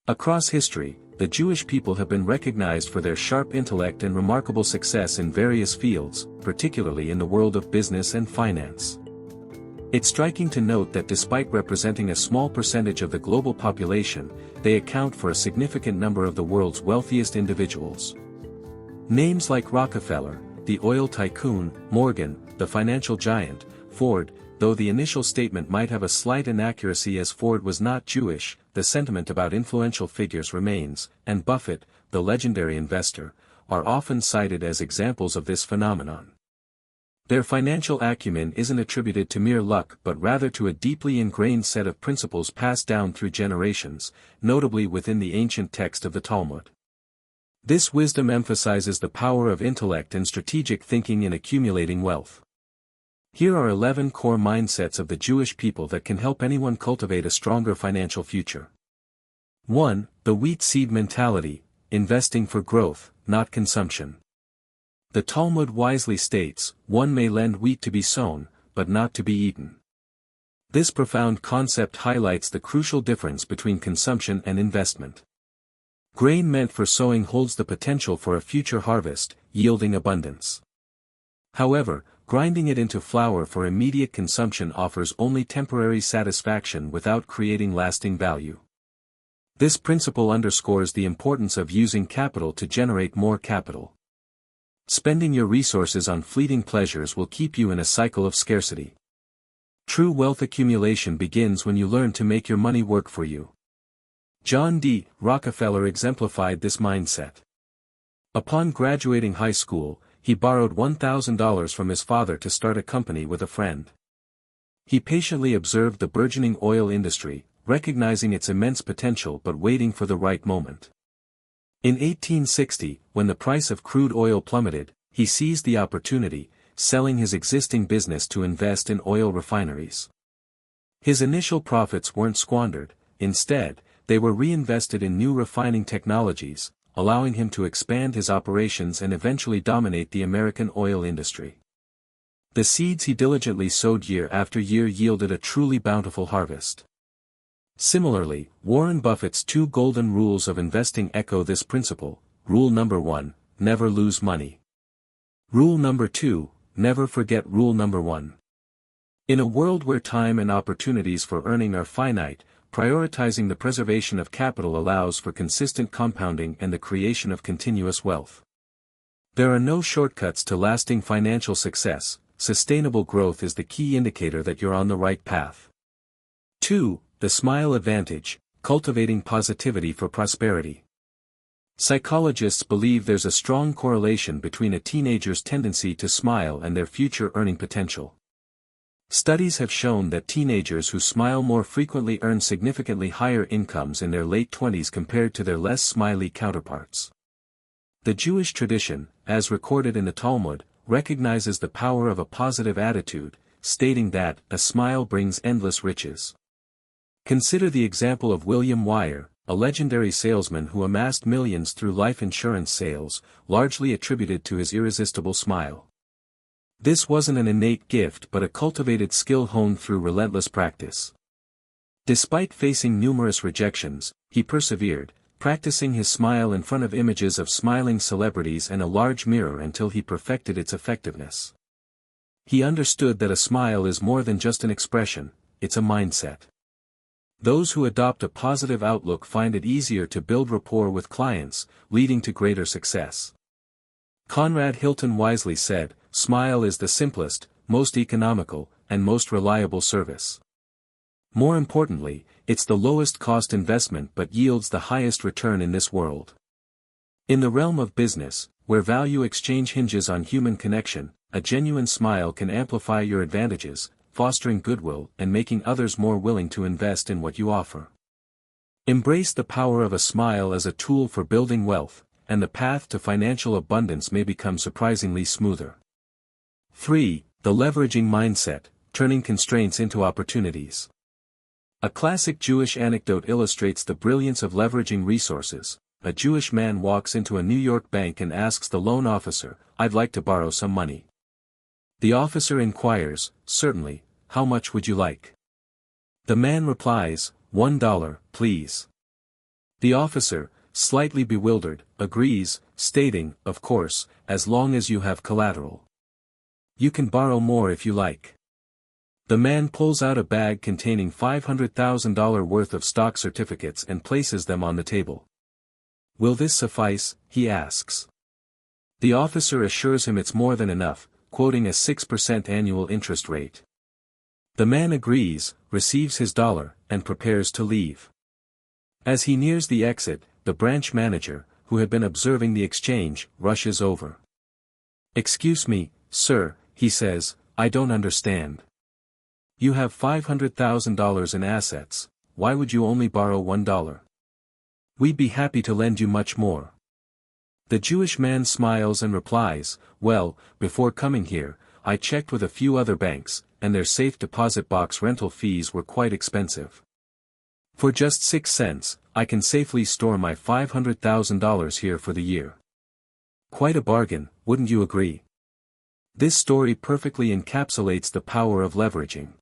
Across history, the Jewish people have been recognized for their sharp intellect and remarkable success in various fields, particularly in the world of business and finance. It's striking to note that despite representing a small percentage of the global population, they account for a significant number of the world's wealthiest individuals. Names like Rockefeller, the oil tycoon, Morgan, the financial giant, Ford, though the initial statement might have a slight inaccuracy as Ford was not Jewish, the sentiment about influential figures remains, and Buffett, the legendary investor, are often cited as examples of this phenomenon. Their financial acumen isn't attributed to mere luck but rather to a deeply ingrained set of principles passed down through generations, notably within the ancient text of the Talmud. This wisdom emphasizes the power of intellect and strategic thinking in accumulating wealth. Here are 11 core mindsets of the Jewish people that can help anyone cultivate a stronger financial future. 1. The wheat seed mentality, investing for growth, not consumption. The Talmud wisely states, one may lend wheat to be sown, but not to be eaten. This profound concept highlights the crucial difference between consumption and investment. Grain meant for sowing holds the potential for a future harvest, yielding abundance. However, grinding it into flour for immediate consumption offers only temporary satisfaction without creating lasting value. This principle underscores the importance of using capital to generate more capital. Spending your resources on fleeting pleasures will keep you in a cycle of scarcity. True wealth accumulation begins when you learn to make your money work for you. John D. Rockefeller exemplified this mindset. Upon graduating high school, he borrowed $1,000 from his father to start a company with a friend. He patiently observed the burgeoning oil industry, recognizing its immense potential but waiting for the right moment. In 1860, when the price of crude oil plummeted, he seized the opportunity, selling his existing business to invest in oil refineries. His initial profits weren't squandered, instead, they were reinvested in new refining technologies, allowing him to expand his operations and eventually dominate the American oil industry. The seeds he diligently sowed year after year yielded a truly bountiful harvest. Similarly, Warren Buffett's 2 golden rules of investing echo this principle. Rule number 1, never lose money. Rule number 2, never forget rule number 1. In a world where time and opportunities for earning are finite, prioritizing the preservation of capital allows for consistent compounding and the creation of continuous wealth. There are no shortcuts to lasting financial success. Sustainable growth is the key indicator that you're on the right path. 2. The smile advantage, cultivating positivity for prosperity. Psychologists believe there's a strong correlation between a teenager's tendency to smile and their future earning potential. Studies have shown that teenagers who smile more frequently earn significantly higher incomes in their late 20s compared to their less smiley counterparts. The Jewish tradition, as recorded in the Talmud, recognizes the power of a positive attitude, stating that a smile brings endless riches. Consider the example of William Wire, a legendary salesman who amassed millions through life insurance sales, largely attributed to his irresistible smile. This wasn't an innate gift but a cultivated skill honed through relentless practice. Despite facing numerous rejections, he persevered, practicing his smile in front of images of smiling celebrities and a large mirror until he perfected its effectiveness. He understood that a smile is more than just an expression, it's a mindset. Those who adopt a positive outlook find it easier to build rapport with clients, leading to greater success. Conrad Hilton wisely said, "Smile is the simplest, most economical, and most reliable service." More importantly, it's the lowest cost investment but yields the highest return in this world. In the realm of business, where value exchange hinges on human connection, a genuine smile can amplify your advantages, fostering goodwill and making others more willing to invest in what you offer. Embrace the power of a smile as a tool for building wealth, and the path to financial abundance may become surprisingly smoother. 3. The leveraging mindset, turning constraints into opportunities. A classic Jewish anecdote illustrates the brilliance of leveraging resources. A Jewish man walks into a New York bank and asks the loan officer, "I'd like to borrow some money." The officer inquires, "Certainly, how much would you like?" The man replies, $1, please." The officer, slightly bewildered, agrees, stating, of course, as long as you have collateral. You can borrow more if you like. The man pulls out a bag containing $500,000 worth of stock certificates and places them on the table. Will this suffice? He asks. The officer assures him it's more than enough, quoting a 6% annual interest rate. The man agrees, receives his dollar, and prepares to leave. As he nears the exit, the branch manager, who had been observing the exchange, rushes over. "Excuse me, sir," he says, "I don't understand. You have $500,000 in assets, why would you only borrow $1? We'd be happy to lend you much more." The Jewish man smiles and replies, "Well, before coming here, I checked with a few other banks, and their safe deposit box rental fees were quite expensive. For just 6 cents, I can safely store my $500,000 here for the year. Quite a bargain, wouldn't you agree?" This story perfectly encapsulates the power of leveraging.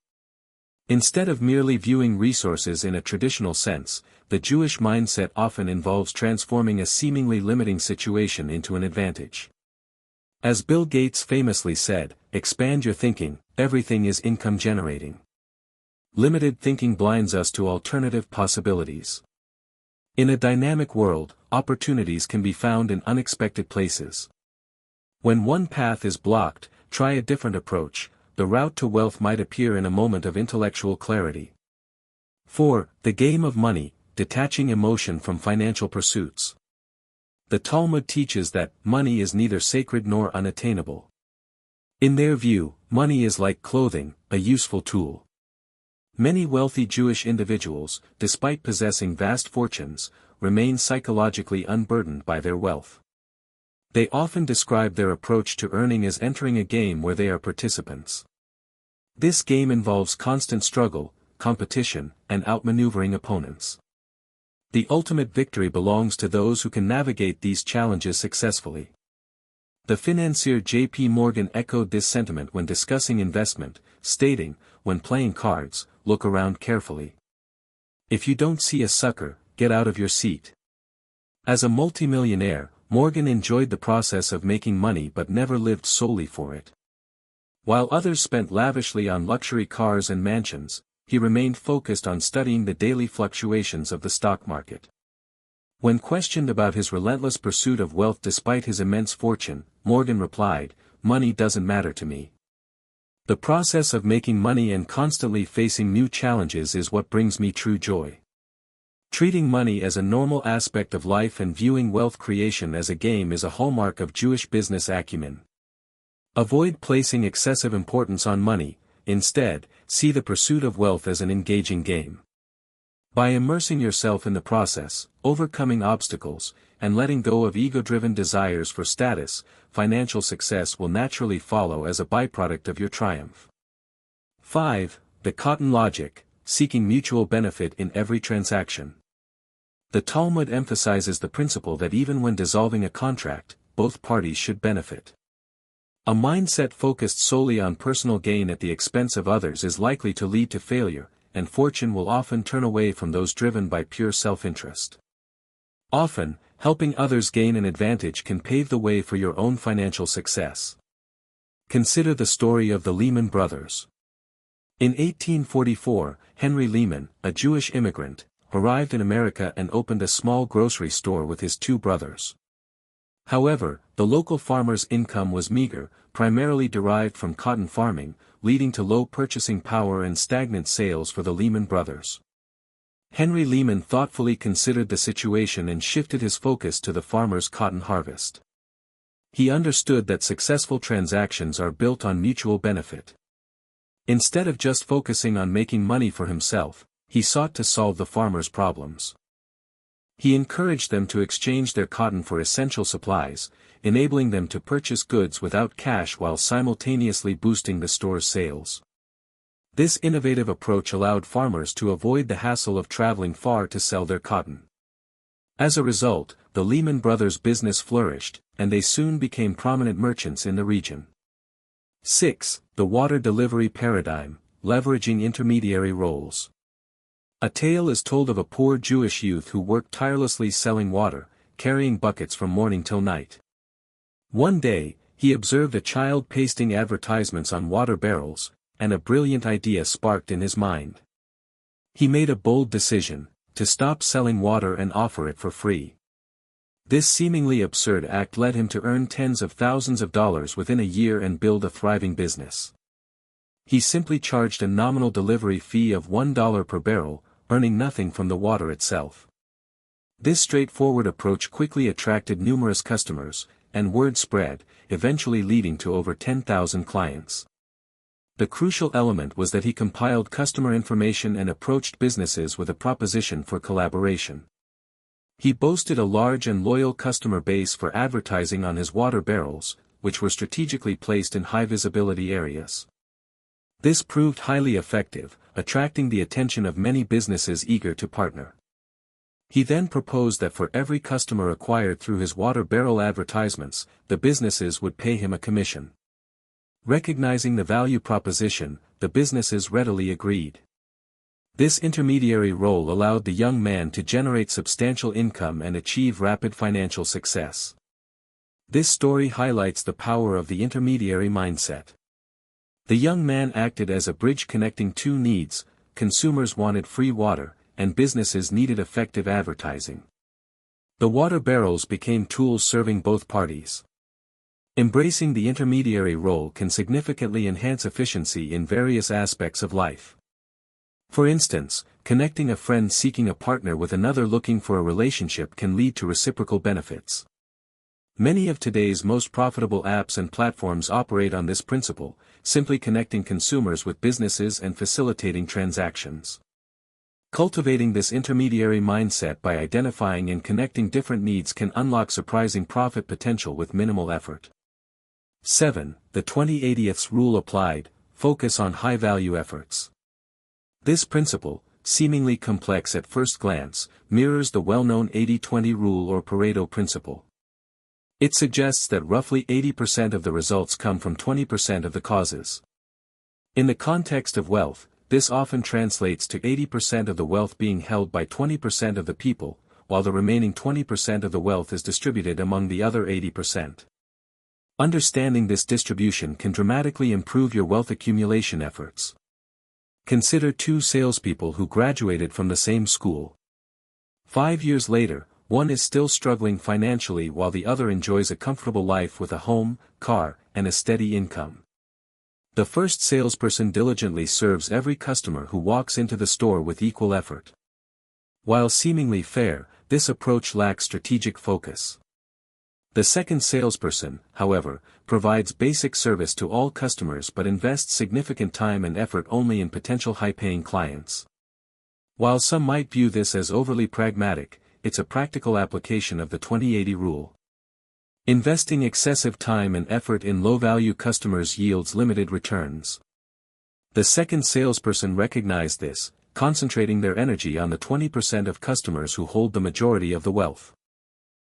Instead of merely viewing resources in a traditional sense, the Jewish mindset often involves transforming a seemingly limiting situation into an advantage. As Bill Gates famously said, "Expand your thinking, everything is income generating." Limited thinking blinds us to alternative possibilities. In a dynamic world, opportunities can be found in unexpected places. When one path is blocked, try a different approach. The route to wealth might appear in a moment of intellectual clarity. 4. The game of money, detaching emotion from financial pursuits. The Talmud teaches that money is neither sacred nor unattainable. In their view, money is like clothing, a useful tool. Many wealthy Jewish individuals, despite possessing vast fortunes, remain psychologically unburdened by their wealth. They often describe their approach to earning as entering a game where they are participants. This game involves constant struggle, competition, and outmaneuvering opponents. The ultimate victory belongs to those who can navigate these challenges successfully. The financier J.P. Morgan echoed this sentiment when discussing investment, stating, "When playing cards, look around carefully. If you don't see a sucker, get out of your seat." As a multimillionaire, Morgan enjoyed the process of making money but never lived solely for it. While others spent lavishly on luxury cars and mansions, he remained focused on studying the daily fluctuations of the stock market. When questioned about his relentless pursuit of wealth despite his immense fortune, Morgan replied, "Money doesn't matter to me. The process of making money and constantly facing new challenges is what brings me true joy." Treating money as a normal aspect of life and viewing wealth creation as a game is a hallmark of Jewish business acumen. Avoid placing excessive importance on money, instead, see the pursuit of wealth as an engaging game. By immersing yourself in the process, overcoming obstacles, and letting go of ego-driven desires for status, financial success will naturally follow as a byproduct of your triumph. 5. The cotton logic, seeking mutual benefit in every transaction. The Talmud emphasizes the principle that even when dissolving a contract, both parties should benefit. A mindset focused solely on personal gain at the expense of others is likely to lead to failure, and fortune will often turn away from those driven by pure self-interest. Often, helping others gain an advantage can pave the way for your own financial success. Consider the story of the Lehman Brothers. In 1844, Henry Lehman, a Jewish immigrant, arrived in America and opened a small grocery store with his 2 brothers. However, the local farmer's income was meager, primarily derived from cotton farming, leading to low purchasing power and stagnant sales for the Lehman Brothers. Henry Lehman thoughtfully considered the situation and shifted his focus to the farmer's cotton harvest. He understood that successful transactions are built on mutual benefit. Instead of just focusing on making money for himself, he sought to solve the farmers' problems. He encouraged them to exchange their cotton for essential supplies, enabling them to purchase goods without cash while simultaneously boosting the store's sales. This innovative approach allowed farmers to avoid the hassle of traveling far to sell their cotton. As a result, the Lehman Brothers' business flourished, and they soon became prominent merchants in the region. 6. The water delivery paradigm, leveraging intermediary roles. A tale is told of a poor Jewish youth who worked tirelessly selling water, carrying buckets from morning till night. One day, he observed a child pasting advertisements on water barrels, and a brilliant idea sparked in his mind. He made a bold decision, to stop selling water and offer it for free. This seemingly absurd act led him to earn tens of thousands of dollars within a year and build a thriving business. He simply charged a nominal delivery fee of $1 per barrel, earning nothing from the water itself. This straightforward approach quickly attracted numerous customers, and word spread, eventually leading to over 10,000 clients. The crucial element was that he compiled customer information and approached businesses with a proposition for collaboration. He boasted a large and loyal customer base for advertising on his water barrels, which were strategically placed in high-visibility areas. This proved highly effective, attracting the attention of many businesses eager to partner. He then proposed that for every customer acquired through his water barrel advertisements, the businesses would pay him a commission. Recognizing the value proposition, the businesses readily agreed. This intermediary role allowed the young man to generate substantial income and achieve rapid financial success. This story highlights the power of the intermediary mindset. The young man acted as a bridge connecting two needs: consumers wanted free water, and businesses needed effective advertising. The water barrels became tools serving both parties. Embracing the intermediary role can significantly enhance efficiency in various aspects of life. For instance, connecting a friend seeking a partner with another looking for a relationship can lead to reciprocal benefits. Many of today's most profitable apps and platforms operate on this principle, simply connecting consumers with businesses and facilitating transactions. Cultivating this intermediary mindset by identifying and connecting different needs can unlock surprising profit potential with minimal effort. 7. The 20/80ths rule applied: focus on high-value efforts. This principle, seemingly complex at first glance, mirrors the well-known 80-20 rule or Pareto principle. It suggests that roughly 80% of the results come from 20% of the causes. In the context of wealth, this often translates to 80% of the wealth being held by 20% of the people, while the remaining 20% of the wealth is distributed among the other 80%. Understanding this distribution can dramatically improve your wealth accumulation efforts. Consider two salespeople who graduated from the same school. 5 years later, one is still struggling financially while the other enjoys a comfortable life with a home, car, and a steady income. The first salesperson diligently serves every customer who walks into the store with equal effort. While seemingly fair, this approach lacks strategic focus. The second salesperson, however, provides basic service to all customers but invests significant time and effort only in potential high-paying clients. While some might view this as overly pragmatic, it's a practical application of the 20/80 rule. Investing excessive time and effort in low-value customers yields limited returns. The second salesperson recognized this, concentrating their energy on the 20% of customers who hold the majority of the wealth.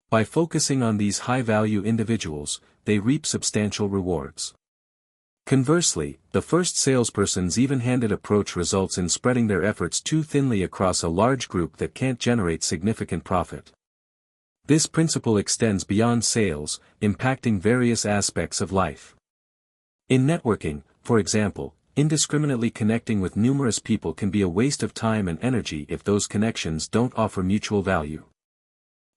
By focusing on these high-value individuals, they reap substantial rewards. Conversely, the first salesperson's even-handed approach results in spreading their efforts too thinly across a large group that can't generate significant profit. This principle extends beyond sales, impacting various aspects of life. In networking, for example, indiscriminately connecting with numerous people can be a waste of time and energy if those connections don't offer mutual value.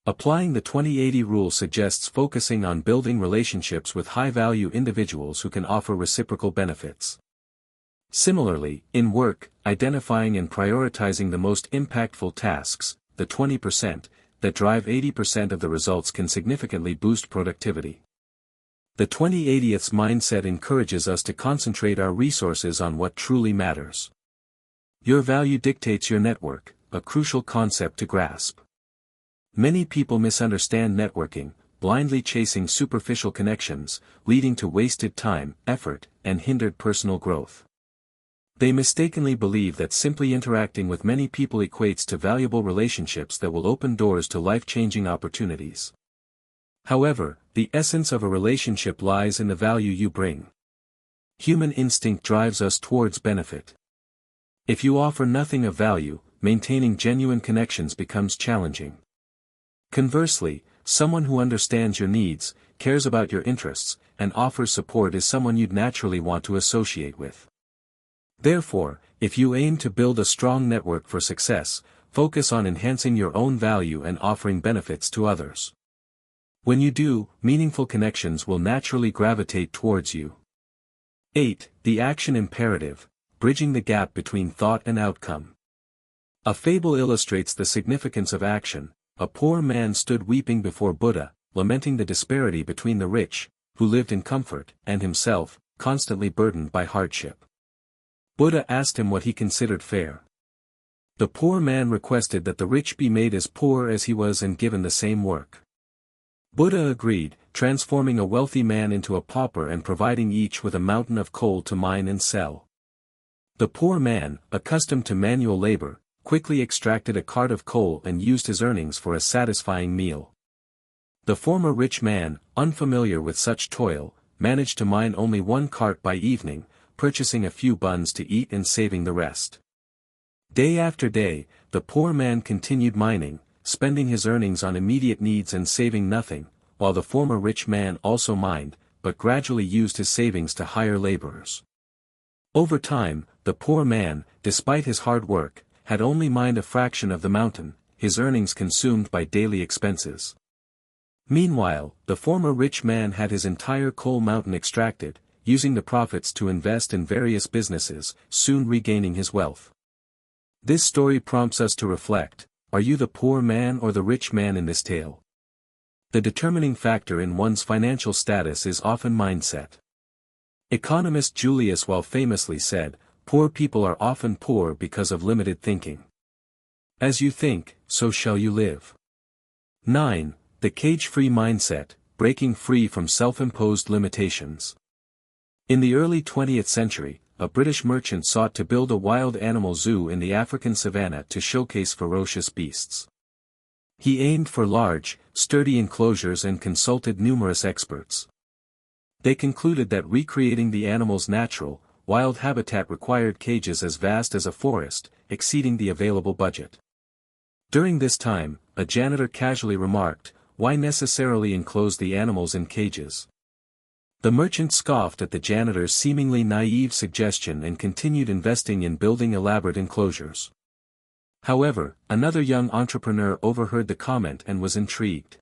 Applying the 20/80 rule suggests focusing on building relationships with high-value individuals who can offer reciprocal benefits. Similarly, in work, identifying and prioritizing the most impactful tasks, the 20%, that drive 80% of the results can significantly boost productivity. The 20/80ths mindset encourages us to concentrate our resources on what truly matters. Your value dictates your network, a crucial concept to grasp. Many people misunderstand networking, blindly chasing superficial connections, leading to wasted time, effort, and hindered personal growth. They mistakenly believe that simply interacting with many people equates to valuable relationships that will open doors to life-changing opportunities. However, the essence of a relationship lies in the value you bring. Human instinct drives us towards benefit. If you offer nothing of value, maintaining genuine connections becomes challenging. Conversely, someone who understands your needs, cares about your interests, and offers support is someone you'd naturally want to associate with. Therefore, if you aim to build a strong network for success, focus on enhancing your own value and offering benefits to others. When you do, meaningful connections will naturally gravitate towards you. 8. The action imperative, bridging the gap between thought and outcome. A fable illustrates the significance of action. A poor man stood weeping before Buddha, lamenting the disparity between the rich, who lived in comfort, and himself, constantly burdened by hardship. Buddha asked him what he considered fair. The poor man requested that the rich be made as poor as he was and given the same work. Buddha agreed, transforming a wealthy man into a pauper and providing each with a mountain of coal to mine and sell. The poor man, accustomed to manual labor, quickly extracted a cart of coal and used his earnings for a satisfying meal. The former rich man, unfamiliar with such toil, managed to mine only one cart by evening, purchasing a few buns to eat and saving the rest. Day after day, the poor man continued mining, spending his earnings on immediate needs and saving nothing, while the former rich man also mined, but gradually used his savings to hire laborers. Over time, the poor man, despite his hard work, had only mined a fraction of the mountain, his earnings consumed by daily expenses. Meanwhile, the former rich man had his entire coal mountain extracted, using the profits to invest in various businesses, soon regaining his wealth. This story prompts us to reflect: are you the poor man or the rich man in this tale? The determining factor in one's financial status is often mindset. Economist Julius Well famously said, "Poor people are often poor because of limited thinking. As you think, so shall you live." 9. The cage-free mindset, breaking free from self-imposed limitations. In the early 20th century, a British merchant sought to build a wild animal zoo in the African savanna to showcase ferocious beasts. He aimed for large, sturdy enclosures and consulted numerous experts. They concluded that recreating the animal's natural, wild habitat required cages as vast as a forest, exceeding the available budget. During this time, a janitor casually remarked, "Why necessarily enclose the animals in cages?" The merchant scoffed at the janitor's seemingly naive suggestion and continued investing in building elaborate enclosures. However, another young entrepreneur overheard the comment and was intrigued.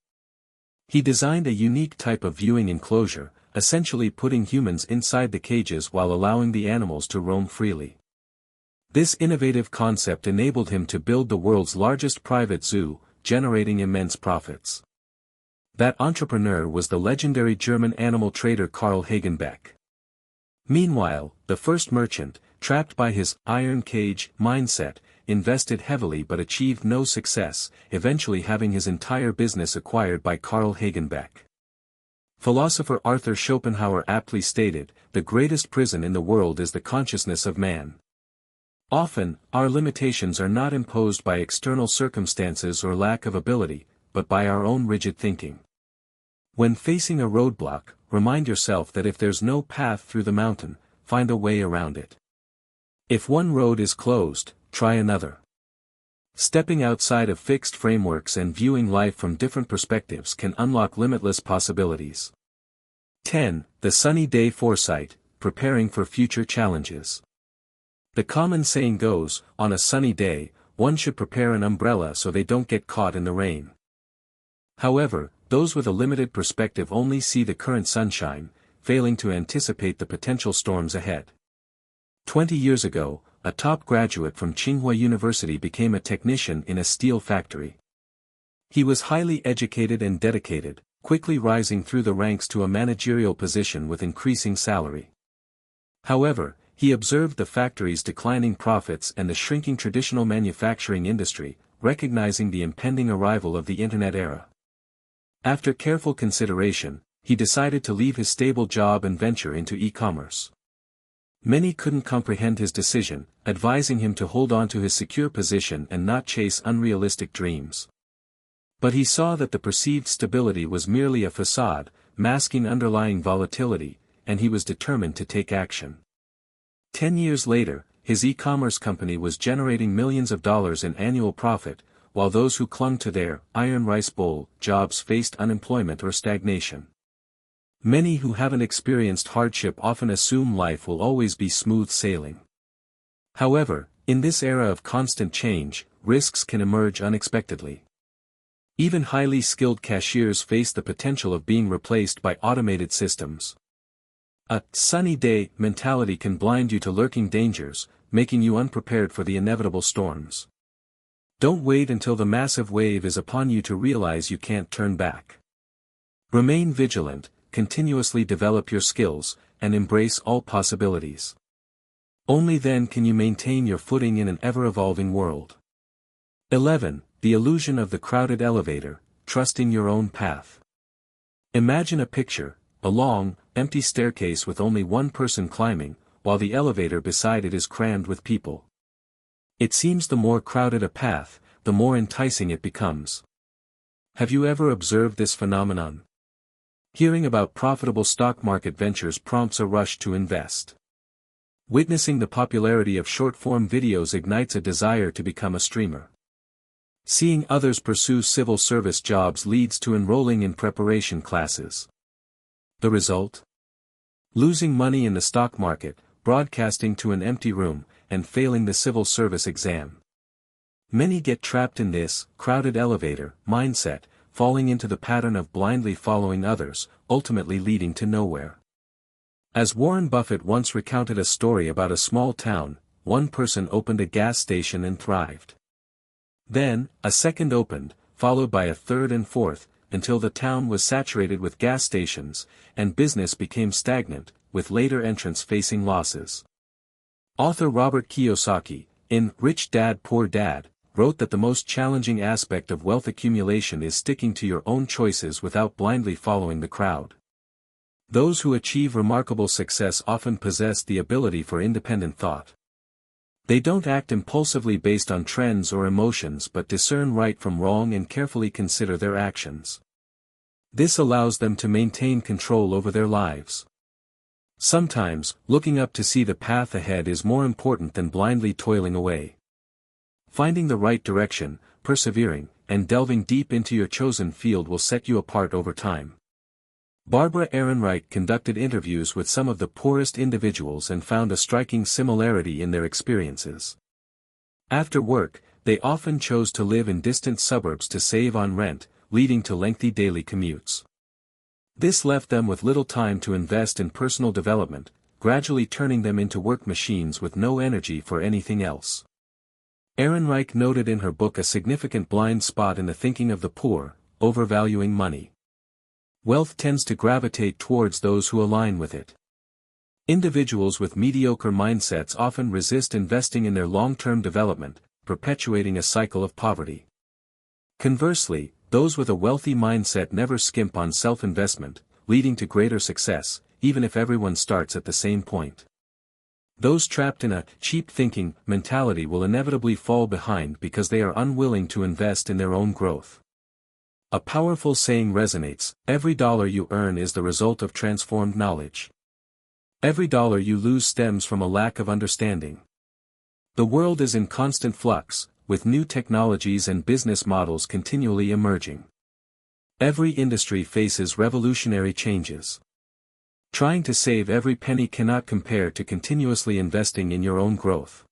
He designed a unique type of viewing enclosure, essentially putting humans inside the cages while allowing the animals to roam freely. This innovative concept enabled him to build the world's largest private zoo, generating immense profits. That entrepreneur was the legendary German animal trader Carl Hagenbeck. Meanwhile, the first merchant, trapped by his iron cage mindset, invested heavily but achieved no success, eventually having his entire business acquired by Carl Hagenbeck. Philosopher Arthur Schopenhauer aptly stated, "The greatest prison in the world is the consciousness of man." Often, our limitations are not imposed by external circumstances or lack of ability, but by our own rigid thinking. When facing a roadblock, remind yourself that if there's no path through the mountain, find a way around it. If one road is closed, try another. Stepping outside of fixed frameworks and viewing life from different perspectives can unlock limitless possibilities. 10. The sunny day foresight, preparing for future challenges. The common saying goes, on a sunny day, one should prepare an umbrella so they don't get caught in the rain. However, those with a limited perspective only see the current sunshine, failing to anticipate the potential storms ahead. 20 years ago, a top graduate from Tsinghua University became a technician in a steel factory. He was highly educated and dedicated, quickly rising through the ranks to a managerial position with increasing salary. However, he observed the factory's declining profits and the shrinking traditional manufacturing industry, recognizing the impending arrival of the Internet era. After careful consideration, he decided to leave his stable job and venture into e-commerce. Many couldn't comprehend his decision, advising him to hold on to his secure position and not chase unrealistic dreams. But he saw that the perceived stability was merely a facade, masking underlying volatility, and he was determined to take action. 10 years later, his e-commerce company was generating millions of dollars in annual profit, while those who clung to their iron rice bowl jobs faced unemployment or stagnation. Many who haven't experienced hardship often assume life will always be smooth sailing. However, in this era of constant change, risks can emerge unexpectedly. Even highly skilled cashiers face the potential of being replaced by automated systems. A sunny day mentality can blind you to lurking dangers, making you unprepared for the inevitable storms. Don't wait until the massive wave is upon you to realize you can't turn back. Remain vigilant, continuously develop your skills, and embrace all possibilities. Only then can you maintain your footing in an ever-evolving world. 11. The illusion of the crowded elevator, trusting your own path. Imagine a picture, a long, empty staircase with only one person climbing, while the elevator beside it is crammed with people. It seems the more crowded a path, the more enticing it becomes. Have you ever observed this phenomenon? Hearing about profitable stock market ventures prompts a rush to invest. Witnessing the popularity of short-form videos ignites a desire to become a streamer. Seeing others pursue civil service jobs leads to enrolling in preparation classes. The result? Losing money in the stock market, broadcasting to an empty room, and failing the civil service exam. Many get trapped in this crowded elevator mindset, falling into the pattern of blindly following others, ultimately leading to nowhere. As Warren Buffett once recounted a story about a small town, one person opened a gas station and thrived. Then, a second opened, followed by a third and fourth, until the town was saturated with gas stations, and business became stagnant, with later entrants facing losses. Author Robert Kiyosaki, in Rich Dad Poor Dad, wrote that the most challenging aspect of wealth accumulation is sticking to your own choices without blindly following the crowd. Those who achieve remarkable success often possess the ability for independent thought. They don't act impulsively based on trends or emotions but discern right from wrong and carefully consider their actions. This allows them to maintain control over their lives. Sometimes, looking up to see the path ahead is more important than blindly toiling away. Finding the right direction, persevering, and delving deep into your chosen field will set you apart over time. Barbara Ehrenreich conducted interviews with some of the poorest individuals and found a striking similarity in their experiences. After work, they often chose to live in distant suburbs to save on rent, leading to lengthy daily commutes. This left them with little time to invest in personal development, gradually turning them into work machines with no energy for anything else. Ehrenreich noted in her book a significant blind spot in the thinking of the poor, overvaluing money. Wealth tends to gravitate towards those who align with it. Individuals with mediocre mindsets often resist investing in their long-term development, perpetuating a cycle of poverty. Conversely, those with a wealthy mindset never skimp on self-investment, leading to greater success, even if everyone starts at the same point. Those trapped in a cheap thinking mentality will inevitably fall behind because they are unwilling to invest in their own growth. A powerful saying resonates: every dollar you earn is the result of transformed knowledge. Every dollar you lose stems from a lack of understanding. The world is in constant flux, with new technologies and business models continually emerging. Every industry faces revolutionary changes. Trying to save every penny cannot compare to continuously investing in your own growth.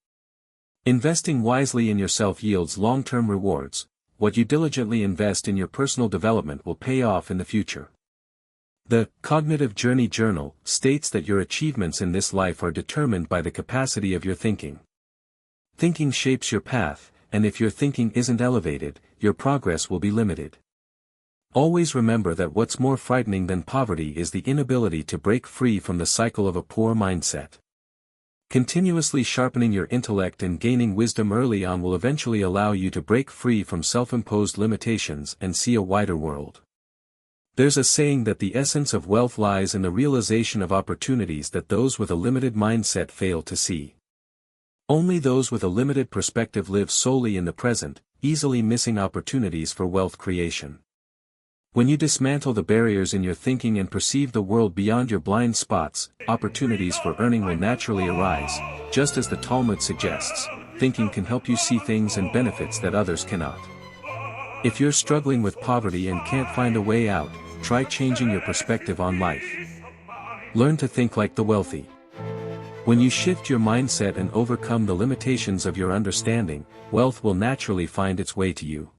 Investing wisely in yourself yields long-term rewards. What you diligently invest in your personal development will pay off in the future. The Cognitive Journey Journal states that your achievements in this life are determined by the capacity of your thinking. Thinking shapes your path, and if your thinking isn't elevated, your progress will be limited. Always remember that what's more frightening than poverty is the inability to break free from the cycle of a poor mindset. Continuously sharpening your intellect and gaining wisdom early on will eventually allow you to break free from self-imposed limitations and see a wider world. There's a saying that the essence of wealth lies in the realization of opportunities that those with a limited mindset fail to see. Only those with a limited perspective live solely in the present, easily missing opportunities for wealth creation. When you dismantle the barriers in your thinking and perceive the world beyond your blind spots, opportunities for earning will naturally arise. Just as the Talmud suggests, thinking can help you see things and benefits that others cannot. If you're struggling with poverty and can't find a way out, try changing your perspective on life. Learn to think like the wealthy. When you shift your mindset and overcome the limitations of your understanding, wealth will naturally find its way to you.